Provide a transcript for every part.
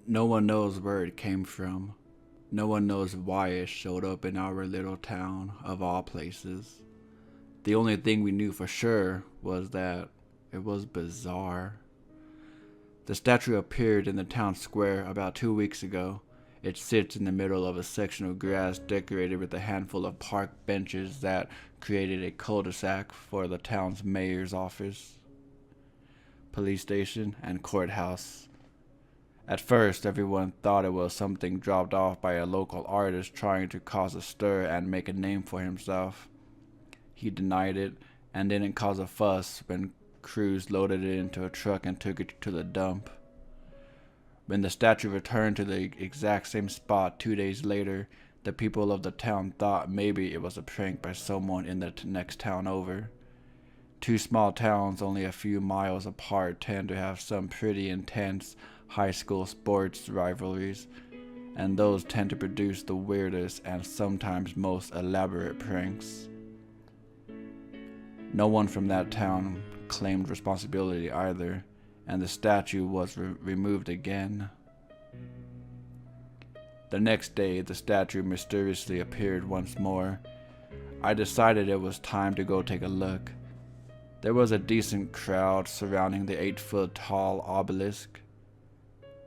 No one knows where it came from. No one knows why it showed up in our little town, of all places. The only thing we knew for sure was that it was bizarre. The statue appeared in the town square about 2 weeks ago. It sits in the middle of a section of grass decorated with a handful of park benches that created a cul-de-sac for the town's mayor's office, police station, and courthouse. At first, everyone thought it was something dropped off by a local artist trying to cause a stir and make a name for himself. He denied it and didn't cause a fuss when crews loaded it into a truck and took it to the dump. When the statue returned to the exact same spot 2 days later, the people of the town thought maybe it was a prank by someone in the next town over. Two small towns only a few miles apart tend to have some pretty intense high school sports rivalries, and those tend to produce the weirdest and sometimes most elaborate pranks. No one from that town claimed responsibility either, and the statue was removed again. The next day, the statue mysteriously appeared once more. I decided it was time to go take a look. There was a decent crowd surrounding the 8-foot-tall obelisk.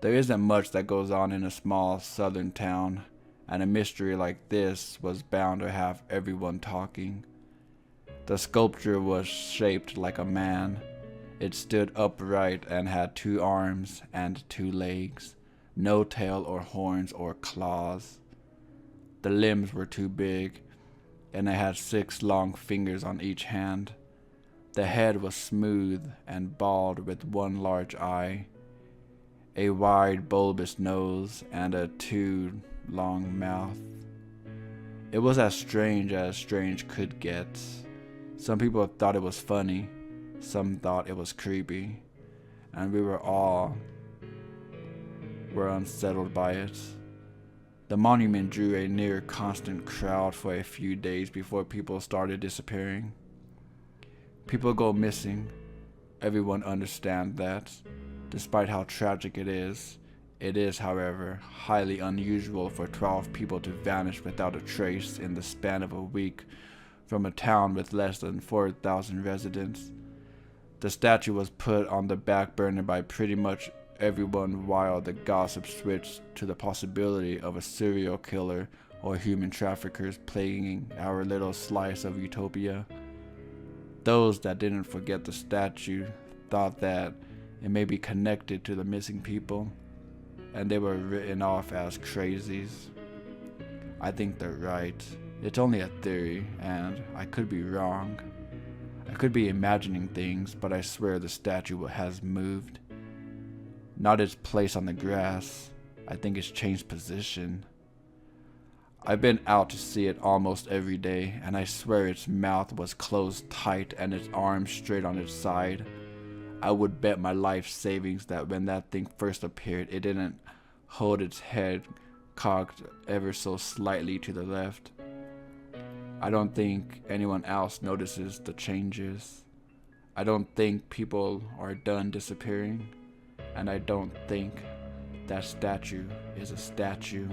There isn't much that goes on in a small southern town, and a mystery like this was bound to have everyone talking. The sculpture was shaped like a man. It stood upright and had 2 arms and 2 legs, no tail or horns or claws. The limbs were too big, and it had 6 long fingers on each hand. The head was smooth and bald with 1 large eye, a wide bulbous nose, and a too long mouth. It was as strange could get. Some people thought it was funny, some thought it was creepy, and we were unsettled by it. The monument drew a near constant crowd for a few days before people started disappearing. People go missing. Everyone understands that. Despite how tragic it is, however, highly unusual for 12 people to vanish without a trace in the span of a week from a town with less than 4,000 residents. The statue was put on the back burner by pretty much everyone while the gossip switched to the possibility of a serial killer or human traffickers plaguing our little slice of utopia. Those that didn't forget the statue thought that it may be connected to the missing people, and they were written off as crazies. I think they're right. It's only a theory, and I could be wrong. I could be imagining things, but I swear the statue has moved. Not its place on the grass. I think it's changed position. I've been out to see it almost every day, and I swear its mouth was closed tight and its arms straight on its side. I would bet my life savings that when that thing first appeared, it didn't hold its head cocked ever so slightly to the left. I don't think anyone else notices the changes. I don't think people are done disappearing, and I don't think that statue is a statue.